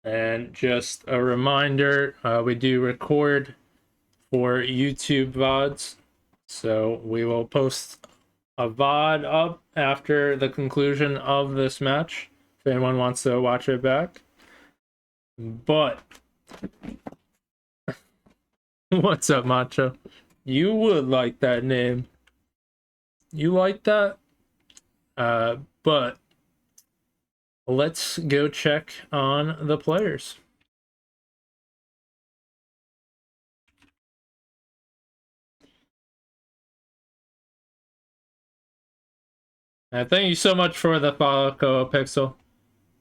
And just a reminder, we do record for YouTube VODs, so we will post a VOD up after the conclusion of this match if anyone wants to watch it back. But what's up, Macho? You would like that name. You like that? But let's go check on the players. Thank you so much for the follow, Koa Pixel.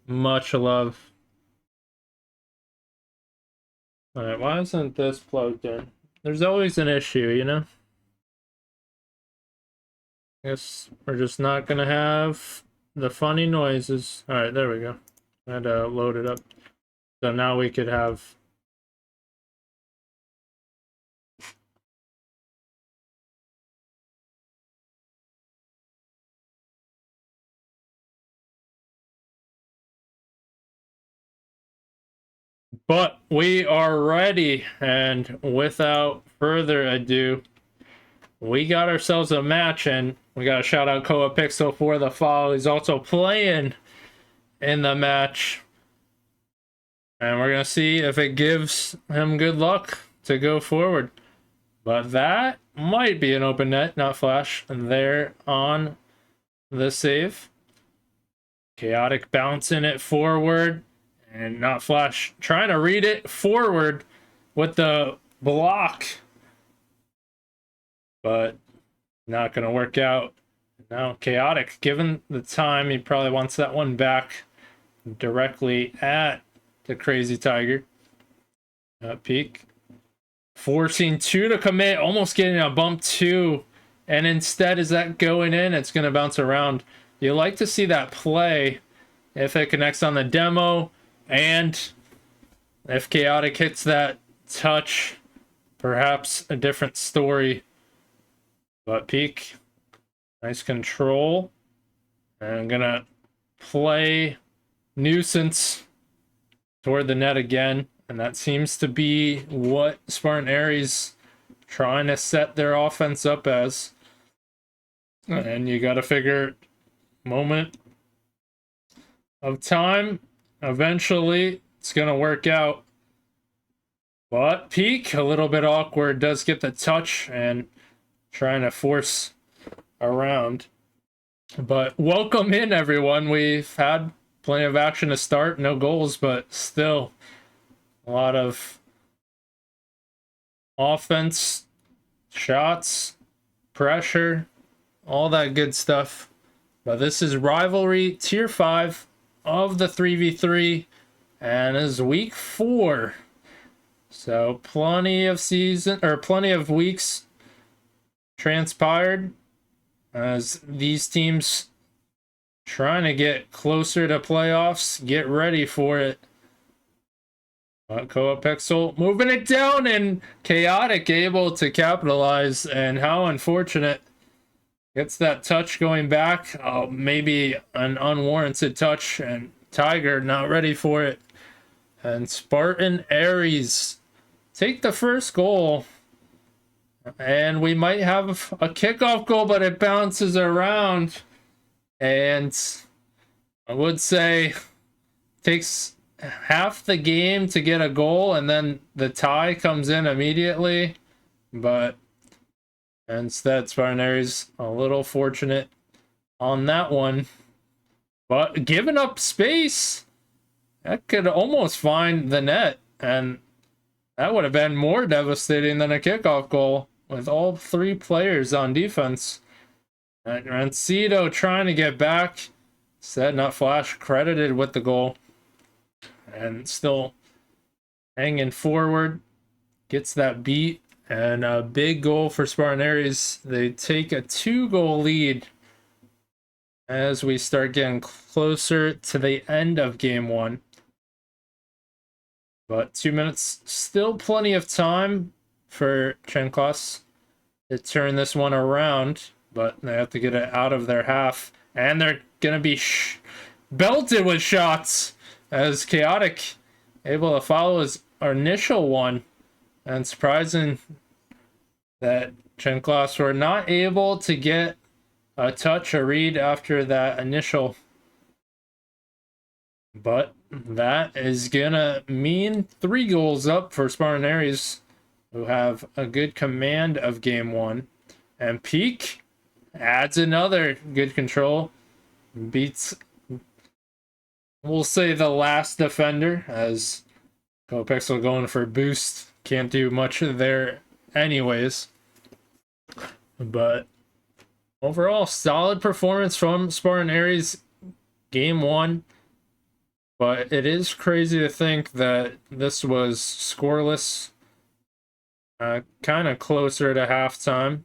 Much love. Alright, why isn't this plugged in? There's always an issue, you know? Guess we're just not gonna have the funny noises. Alright, there we go. I had to load it up. So now we could have... But we are ready, and without further ado, we got ourselves a match, and we got to shout out Koa Pixel for the follow. He's also playing in the match, and we're gonna see if it gives him good luck to go forward. But that might be an open net, not flash. And there on the save, Chaotic bouncing it forward. And not flash, trying to read it forward with the block. But not going to work out. Now Chaotic, given the time, he probably wants that one back directly at the Crazy Tiger. Peak. Forcing two to commit, almost getting a bump two. And instead, is that going in? It's going to bounce around. You like to see that play if it connects on the demo. And if Chaotic hits that touch, perhaps a different story. But Peak, nice control. And I'm gonna play Nuisance toward the net again. And that seems to be what Spartan Ares trying to set their offense up as. And you gotta figure moment of time. Eventually, it's going to work out. But Peak, a little bit awkward, does get the touch and trying to force around. But welcome in, everyone. We've had plenty of action to start. No goals, but still a lot of offense, shots, pressure, all that good stuff. But this is Rivalry Tier 5 of the 3v3, and is week 4, so plenty of weeks transpired as these teams trying to get closer to playoffs, get ready for it. Koa Pixel moving it down, and Chaotic able to capitalize, and how unfortunate. Gets that touch going back. Oh, maybe an unwarranted touch, and Tiger not ready for it. And Spartan Ares take the first goal. And we might have a kickoff goal, but it bounces around. And I would say takes half the game to get a goal, and then the tie comes in immediately. But instead, Spartan Ares a little fortunate on that one. But giving up space, that could almost find the net. And that would have been more devastating than a kickoff goal with all 3 players on defense. And Rancido trying to get back. Said not flash, credited with the goal. And still hanging forward. Gets that beat. And a big goal for Spartan Ares. They take a 2-goal lead as we start getting closer to the end of game 1. But 2 minutes, still plenty of time for Chanclas to turn this one around. But they have to get it out of their half. And they're going to be belted with shots as Chaotic able to follow his initial one, and surprising that Chanclas were not able to get a touch, a read after that initial. But that is gonna mean 3 goals up for Spartan Ares, who have a good command of game 1. And Peak adds another good control, beats, we'll say, the last defender, as Copixel going for boost. Can't do much there anyways. But overall, solid performance from Spartan Ares game 1. But it is crazy to think that this was scoreless, kind of closer to halftime.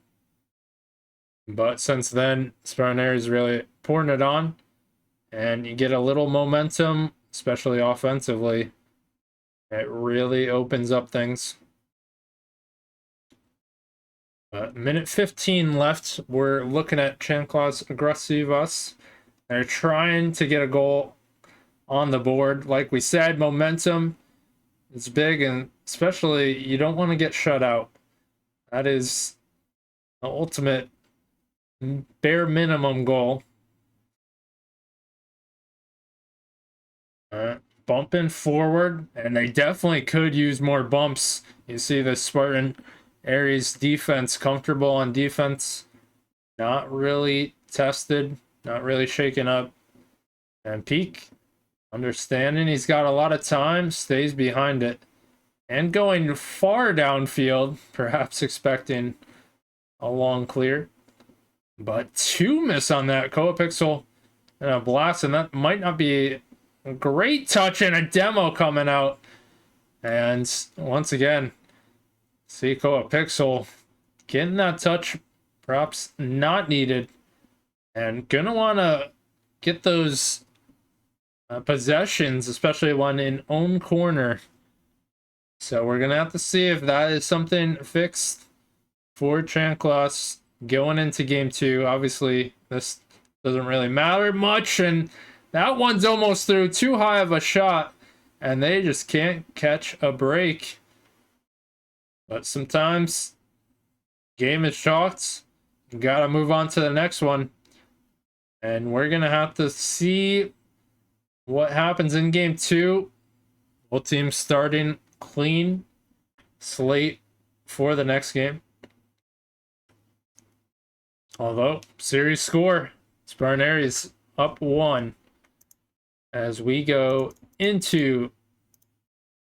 But since then, Spartan Ares really pouring it on, and you get a little momentum, especially offensively. It really opens up things. Minute 15 left. We're looking at Chanclas Agresivas. They're trying to get a goal on the board. Like we said, momentum is big, and especially you don't want to get shut out. That is the ultimate bare minimum goal. Bumping forward, and they definitely could use more bumps. You see the Spartan Ares defense comfortable on defense, not really tested, not really shaken up. And Peak, understanding he's got a lot of time, stays behind it and going far downfield, perhaps expecting a long clear. But 2 miss on that. Coapixel and a blast, and that might not be a great touch, and a demo coming out. And once again, see Coapixel getting that touch, perhaps not needed, and gonna want to get those possessions, especially one in own corner. So we're gonna have to see if that is something fixed for Chanclas going into game 2. Obviously, this doesn't really matter much, and that one's almost through. Too high of a shot, and they just can't catch a break. But sometimes game is chalked. You gotta move on to the next one, and we're gonna have to see what happens in game 2. Both teams starting clean slate for the next game. Although, series score, Spartan Ares up 1 as we go into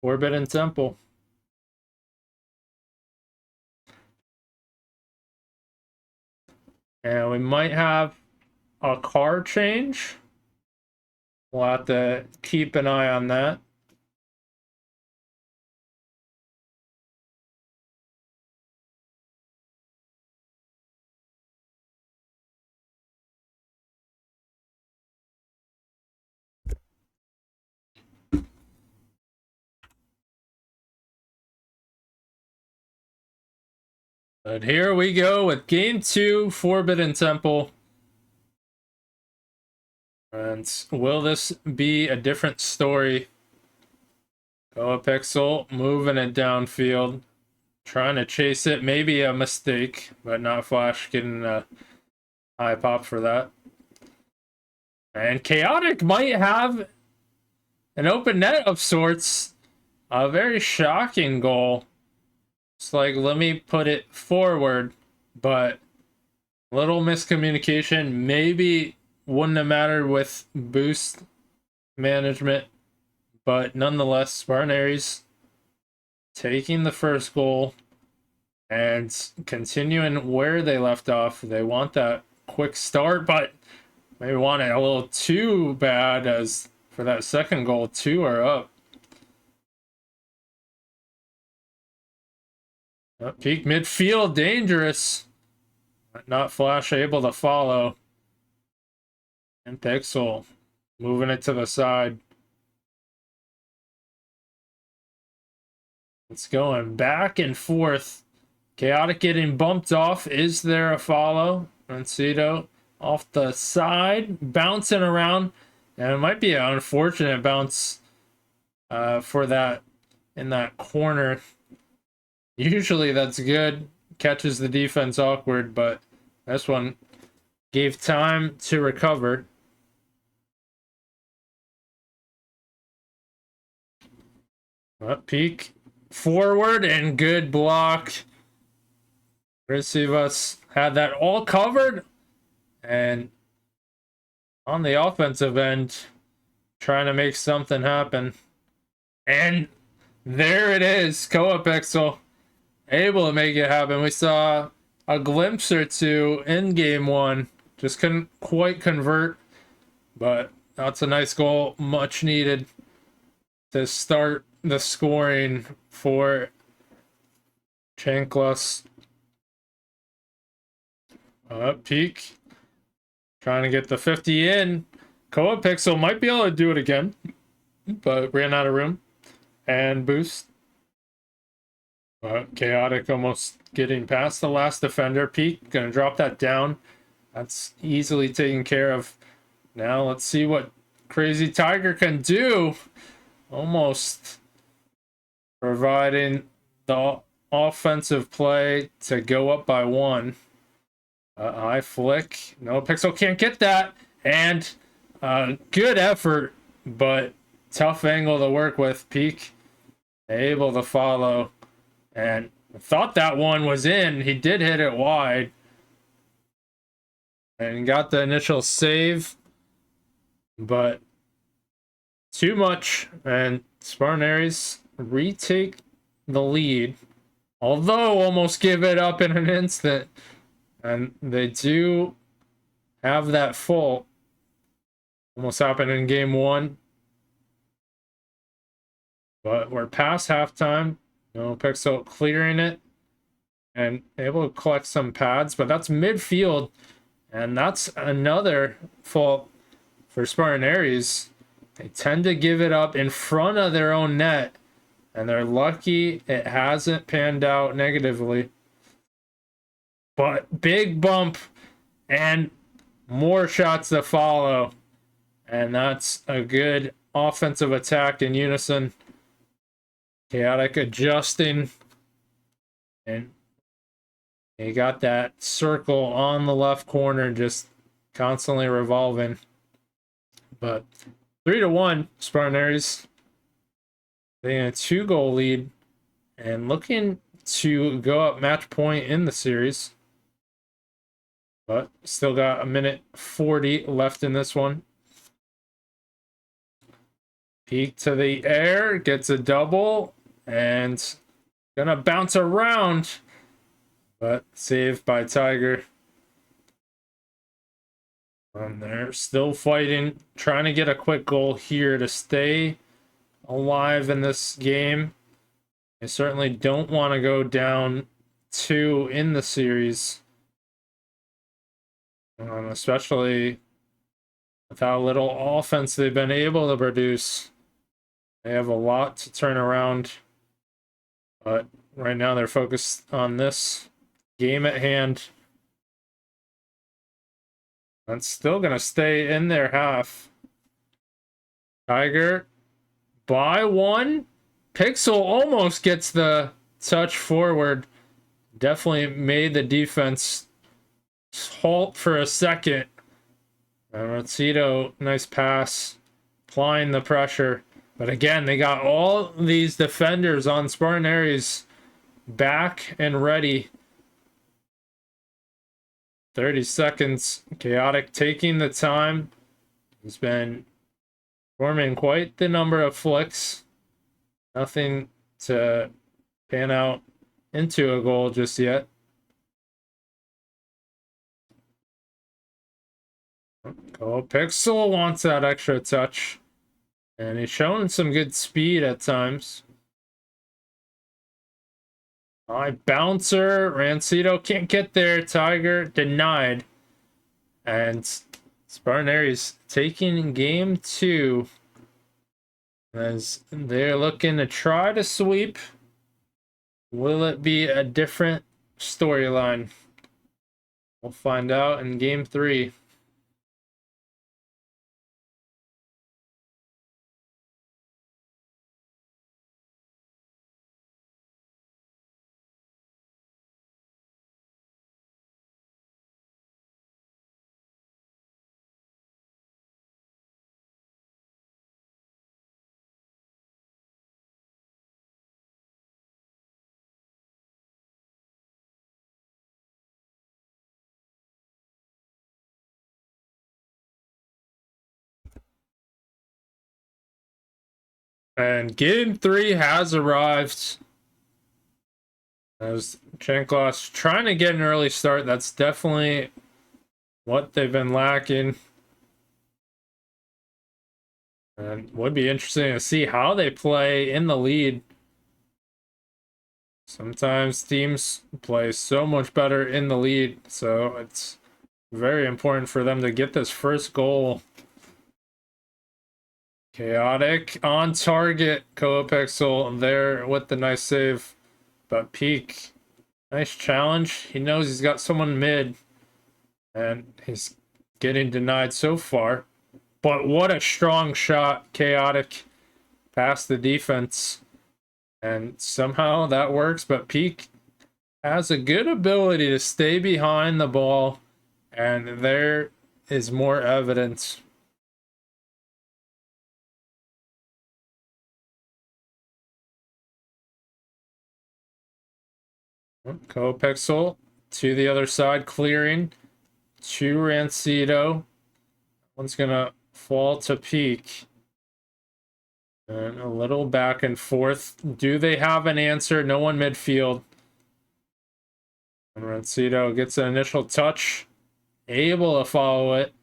Forbidden Temple. And we might have a car change. We'll have to keep an eye on that. But here we go with game 2, Forbidden Temple. And will this be a different story? Coapixel moving it downfield, trying to chase it. Maybe a mistake, but not Flash getting a high pop for that. And Chaotic might have an open net of sorts. A very shocking goal. It's like, let me put it forward, but little miscommunication. Maybe wouldn't have mattered with boost management, but nonetheless, Spartan Ares taking the first goal and continuing where they left off. They want that quick start, but maybe want it a little too bad, as for that second goal, 2 are up. Peak midfield, dangerous. Not Flash able to follow. And Pixel moving it to the side. It's going back and forth. Chaotic getting bumped off. Is there a follow? Rancido off the side, bouncing around. And it might be an unfortunate bounce for that in that corner. Usually that's good. Catches the defense awkward, but this one gave time to recover. Peek forward and good block. Agresivas had that all covered, and on the offensive end, trying to make something happen. And there it is, Coapixel able to make it happen. We saw a glimpse or two in game one, just couldn't quite convert, but that's a nice goal, much needed to start the scoring for Chanclas. Peak trying to get the 50 in. Coapixel might be able to do it again, but ran out of room. And boost. Chaotic almost getting past the last defender. Peak gonna drop that down. That's easily taken care of. Now let's see what Crazy Tiger can do. Almost providing the offensive play to go up by one. High flick. No, Pixel can't get that. And good effort, but tough angle to work with. Peak able to follow. And thought that one was in. He did hit it wide. And got the initial save. But too much. And Spartan Ares retake the lead. Although almost give it up in an instant. And they do have that fault. Almost happened in game one. But we're past halftime. No, Pixel clearing it. And able to collect some pads. But that's midfield. And that's another fault for Spartan Ares. They tend to give it up in front of their own net. And they're lucky it hasn't panned out negatively. But big bump and more shots to follow. And that's a good offensive attack in unison. Chaotic adjusting. And he got that circle on the left corner just constantly revolving. But 3-1, Spartan Ares. They had a 2-goal lead and looking to go up match point in the series. But still got a minute 40 left in this one. Peek to the air, gets a double, and gonna bounce around. But saved by Tiger. And they're still fighting, trying to get a quick goal here to stay alive in this game. They certainly don't want to go down 2 in the series. Especially with how little offense they've been able to produce. They have a lot to turn around. But right now they're focused on this game at hand. That's still going to stay in their half. Tiger by 1. Pixel almost gets the touch forward. Definitely made the defense halt for a second. Rosito, nice pass, applying the pressure. But again, they got all these defenders on Spartan Ares back and ready. 30 seconds. Chaotic taking the time. He's been forming quite the number of flicks. Nothing to pan out into a goal just yet. Pixel wants that extra touch. And he's showing some good speed at times. High bouncer. Rancito can't get there. Tiger denied. And Spartan Ares taking game 2. As they're looking to try to sweep. Will it be a different storyline? We'll find out in game 3. And game 3 has arrived. As Chanclas trying to get an early start. That's definitely what they've been lacking. And would be interesting to see how they play in the lead. Sometimes teams play so much better in the lead, so it's very important for them to get this first goal. Chaotic on target. Coapixel there with the nice save. But Peak, nice challenge. He knows he's got someone mid, and he's getting denied so far. But what a strong shot. Chaotic past the defense. And somehow that works, but Peak has a good ability to stay behind the ball, and there is more evidence. Copixel to the other side, clearing to Rancido. One's gonna fall to Peak. And a little back and forth. Do they have an answer? No one midfield. And Rancido gets an initial touch. Able to follow it.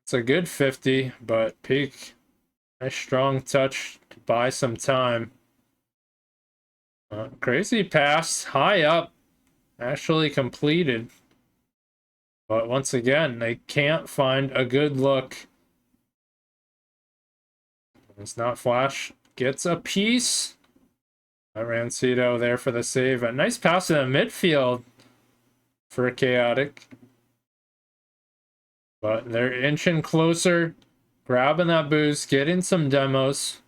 It's a good 50, but Peak, nice strong touch to buy some time. Crazy pass, high up, actually completed. But once again, they can't find a good look. It's not Flash. Gets a piece. Rancido there for the save. A nice pass in the midfield for Chaotic. But they're inching closer. Grabbing that boost. Getting some demos.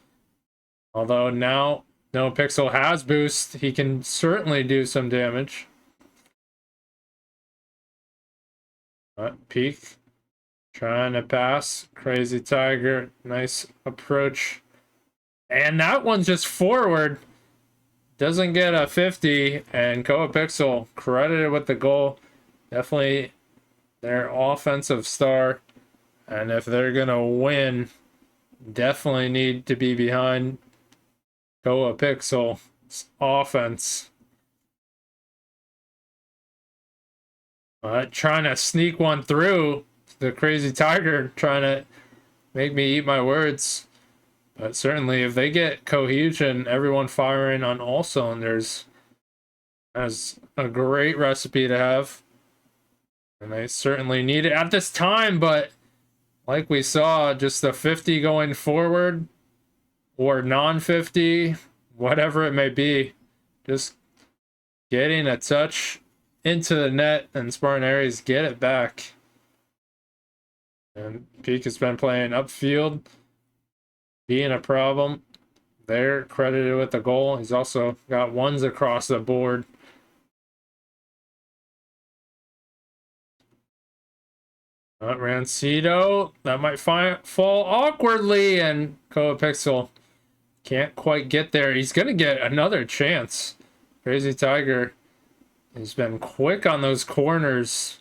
Although now NoPixel has boost. He can certainly do some damage. Peak. Trying to pass. Crazy Tiger. Nice approach. And that one's just forward. Doesn't get a 50. And Coapixel credited with the goal. Definitely their offensive star. And if they're going to win, definitely need to be behind Coapixel's offense. Trying to sneak one through. The Crazy Tiger trying to make me eat my words. But certainly if they get cohesion, everyone firing on all cylinders, that's a great recipe to have. And they certainly need it at this time, but like we saw, just a 50 going forward or non-50, whatever it may be, just getting a touch into the net and Spartan Aries get it back. And Peak has been playing upfield, being a problem. They're credited with the goal. He's also got ones across the board. Rancido, that might fall awkwardly, and Coapixel can't quite get there. He's going to get another chance. Crazy Tiger has been quick on those corners.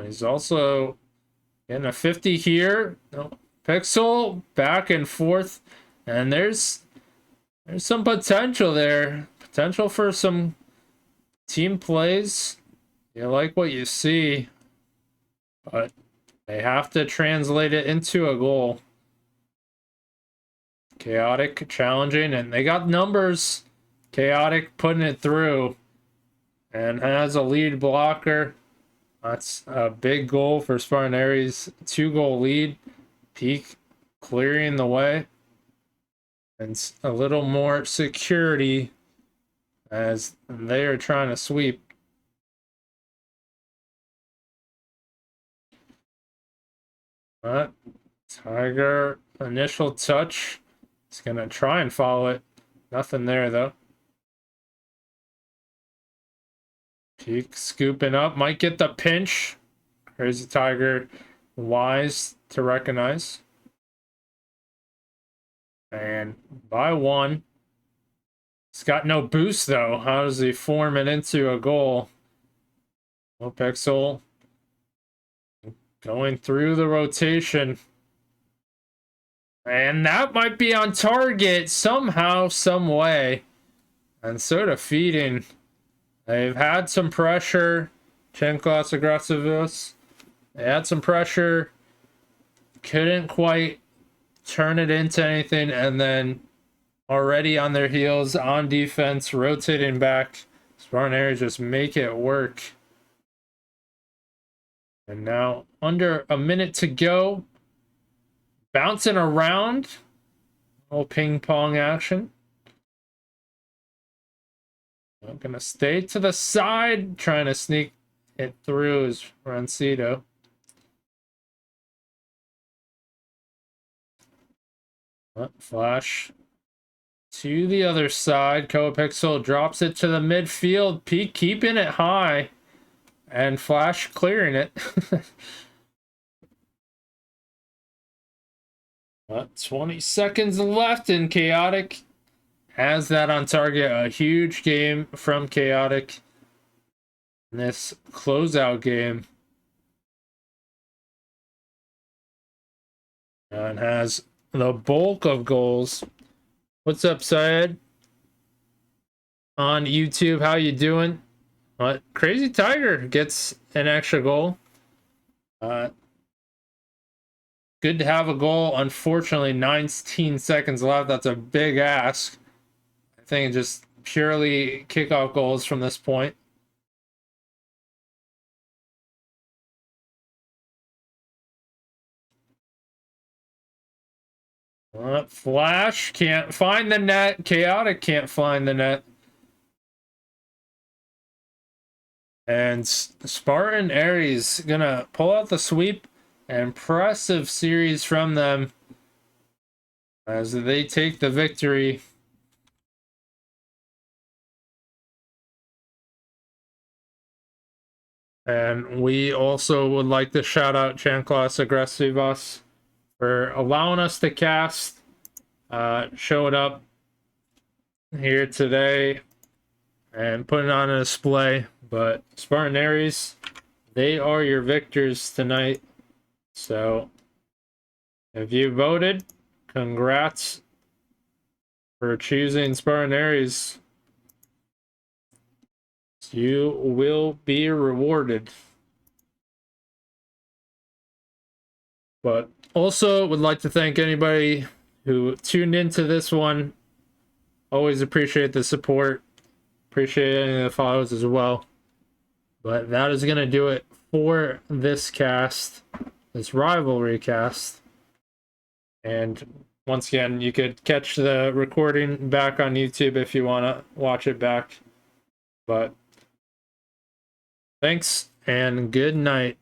He's also getting a 50 here. No, Pixel back and forth, and there's some potential there. Potential for some team plays. You like what you see, but they have to translate it into a goal. Chaotic challenging, and they got numbers. Chaotic putting it through, and has a lead blocker. That's a big goal for Spartan Aries. 2-goal lead. Peak clearing the way. And a little more security as they are trying to sweep. Tiger, initial touch. He's going to try and follow it. Nothing there, though. Peak scooping up. Might get the pinch. Crazy Tiger, wise to recognize. And by one. He's got no boost, though. How does he form it into a goal? Pixel going through the rotation. And that might be on target somehow, some way. And so defeating. They've had some pressure. Chanclas Agresivas. They had some pressure. Couldn't quite turn it into anything. And then already on their heels, on defense, rotating back. Spartan just make it work. And now under a minute to go. Bouncing around. Little ping pong action. I'm gonna stay to the side, trying to sneak it through is Rancido. Flash to the other side. Coapixel drops it to the midfield. Peak keeping it high. And Flash clearing it. 20 seconds left, and Chaotic has that on target. A huge game from Chaotic in this closeout game. And has the bulk of goals. What's up, Syed? On YouTube, how you doing? Crazy Tiger gets an extra goal. Good to have a goal. Unfortunately, 19 seconds left. That's a big ask. I think just purely kickoff goals from this point. Flash can't find the net. Chaotic can't find the net. And Spartan Aries gonna pull out the sweep. Impressive series from them as they take the victory. And we also would like to shout out Chanclas Agresivas for allowing us to cast. Showed up here today and putting on a display. But Spartan Aries, they are your victors tonight. So if you voted, congrats for choosing Spartan Aries. You will be rewarded. But also would like to thank anybody who tuned into this one. Always appreciate the support. Appreciate any of the follows as well. But that is going to do it for this cast, this rivalry cast. And once again, you could catch the recording back on YouTube if you want to watch it back. But thanks and good night.